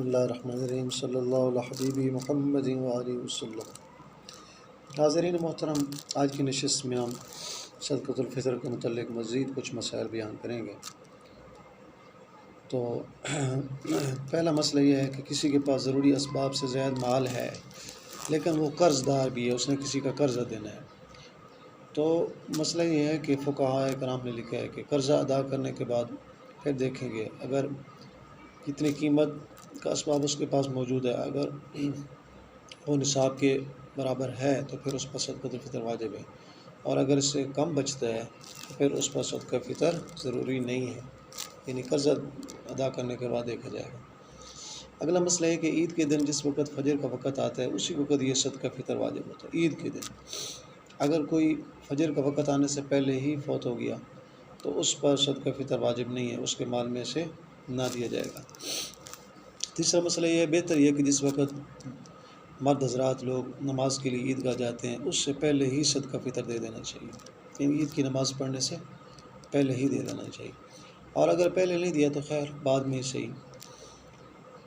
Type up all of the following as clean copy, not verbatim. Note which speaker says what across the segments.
Speaker 1: بسم اللہ الرحمن الرحیم صلی اللہ علیہ حبیبی محمد وآلہ وسلم۔ ناظرین محترم، آج کی نشست میں ہم صدقۃ الفطر کے متعلق مزید کچھ مسائل بیان کریں گے۔ تو پہلا مسئلہ یہ ہے کہ کسی کے پاس ضروری اسباب سے زائد مال ہے لیکن وہ قرض دار بھی ہے، اس نے کسی کا قرضہ دینا ہے۔ تو مسئلہ یہ ہے کہ فقہاء کرام نے لکھا ہے کہ قرضہ ادا کرنے کے بعد پھر دیکھیں گے اگر کتنی قیمت کا اسباب اس کے پاس موجود ہے، اگر وہ نصاب کے برابر ہے تو پھر اس پر صدقۃ الفطر واجب ہے، اور اگر اس سے کم بچتا ہے تو پھر اس پر صدقہ فطر ضروری نہیں ہے، یعنی قرضہ ادا کرنے کے بعد دیکھا جائے گا۔ اگلا مسئلہ ہے کہ عید کے دن جس وقت فجر کا وقت آتا ہے اسی وقت یہ صدقہ فطر واجب ہوتا ہے۔ عید کے دن اگر کوئی فجر کا وقت آنے سے پہلے ہی فوت ہو گیا تو اس پر صدقہ فطر واجب نہیں ہے، اس کے مال میں سے نہ دیا جائے گا۔ تیسرا مسئلہ یہ ہے، بہتر یہ کہ جس وقت مرد حضرات لوگ نماز کے لیے عید گاہ جاتے ہیں اس سے پہلے ہی صدقہ فطر دے دینا چاہیے، یعنی عید کی نماز پڑھنے سے پہلے ہی دے دینا چاہیے، اور اگر پہلے نہیں دیا تو خیر بعد میں صحیح۔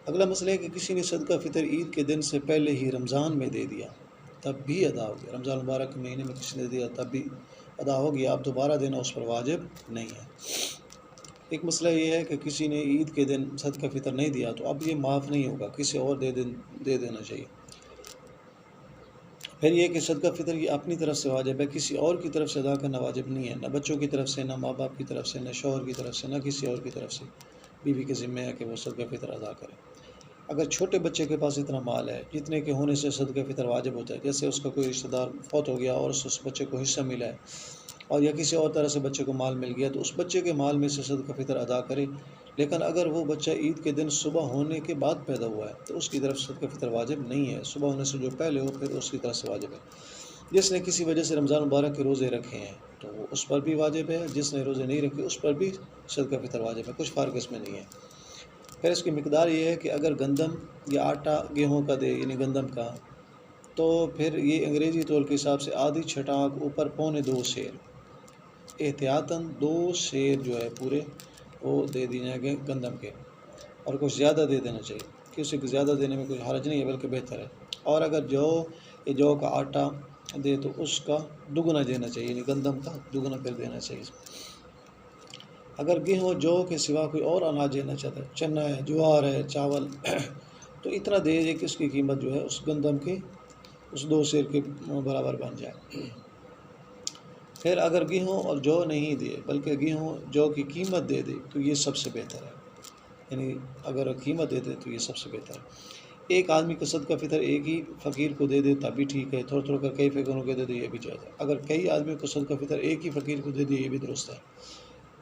Speaker 1: اگلا مسئلہ ہے کہ کسی نے صدقہ فطر عید کے دن سے پہلے ہی رمضان میں دے دیا تب بھی ادا ہو گیا، رمضان مبارک کے مہینے میں کسی نے دیا تب بھی ادا ہو گیا، اب دوبارہ دینا اس پر واجب نہیں ہے۔ ایک مسئلہ یہ ہے کہ کسی نے عید کے دن صدقہ فطر نہیں دیا تو اب یہ معاف نہیں ہوگا، کسی اور دے دینا چاہیے۔ پھر یہ کہ صدقہ فطر یہ اپنی طرف سے واجب ہے، کسی اور کی طرف سے ادا کرنا واجب نہیں ہے، نہ بچوں کی طرف سے، نہ ماں باپ کی طرف سے، نہ شوہر کی طرف سے، نہ کسی اور کی طرف سے۔ بیوی کے ذمہ ہے کہ وہ صدقہ فطر ادا کرے۔ اگر چھوٹے بچے کے پاس اتنا مال ہے جتنے کے ہونے سے صدقہ فطر واجب ہوتا ہے، جیسے اس کا کوئی رشتہ دار فوت ہو گیا اور اس بچے کو حصہ ملا ہے، اور یا کسی اور طرح سے بچے کو مال مل گیا، تو اس بچے کے مال میں سے صدقہ فطر ادا کرے۔ لیکن اگر وہ بچہ عید کے دن صبح ہونے کے بعد پیدا ہوا ہے تو اس کی طرف صدقہ فطر واجب نہیں ہے، صبح ہونے سے جو پہلے ہو پھر اس کی طرف سے واجب ہے۔ جس نے کسی وجہ سے رمضان مبارک کے روزے رکھے ہیں تو وہ اس پر بھی واجب ہے، جس نے روزے نہیں رکھے اس پر بھی صدقہ فطر واجب ہے، کچھ فرق اس میں نہیں ہے۔ پھر اس کی مقدار یہ ہے کہ اگر گندم یا آٹا گیہوں کا دے، یعنی گندم کا، تو پھر یہ انگریزی تول کے حساب سے آدھی چھٹاک اوپر 2.25 سیر، احتیاطاً 2 سیر جو ہے پورے وہ دے دینے گے گندم کے، اور کچھ زیادہ دے دینا چاہیے، کسی کو زیادہ دینے میں کوئی حرج نہیں ہے بلکہ بہتر ہے۔ اور اگر جو کا آٹا دے تو اس کا دگنا دینا چاہیے، یعنی گندم کا دگنا پھر دینا چاہیے۔ اگر گیہوں جو کے سوا کوئی اور اناج دینا چاہتا ہے، چنا ہے، جوار ہے، چاول، تو اتنا دے کہ اس کی قیمت جو ہے اس گندم کے اس 2 سیر کے برابر بن جائے۔ پھر اگر گیہوں اور جو نہیں دے بلکہ گیہوں جو کی قیمت دے دے تو یہ سب سے بہتر ہے، یعنی اگر قیمت دے دے تو یہ سب سے بہتر ہے۔ ایک آدمی کا صدقہ فطر ایک ہی فقیر کو دے دے تب بھی ٹھیک ہے، تھوڑا تھوڑا کر کئی فقیروں کو دے دے یہ بھی جائز ہے۔ اگر کئی آدمیوں کو صدقہ فطر ایک ہی فقیر کو دے دے یہ بھی درست ہے۔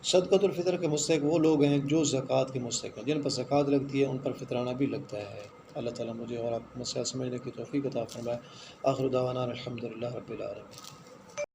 Speaker 1: صدقۃ الفطر کے مستحق وہ لوگ ہیں جو زکوٰۃ کے مستحق ہیں، جن پر زکوٰۃ لگتی ہے ان پر فطرانہ بھی لگتا ہے۔ اللہ تعالیٰ مجھے اور آپ کو مسائل سمجھنے کی توفیق عطا فرمائے۔ آخر دعوانا الحمدللہ رب العالمین۔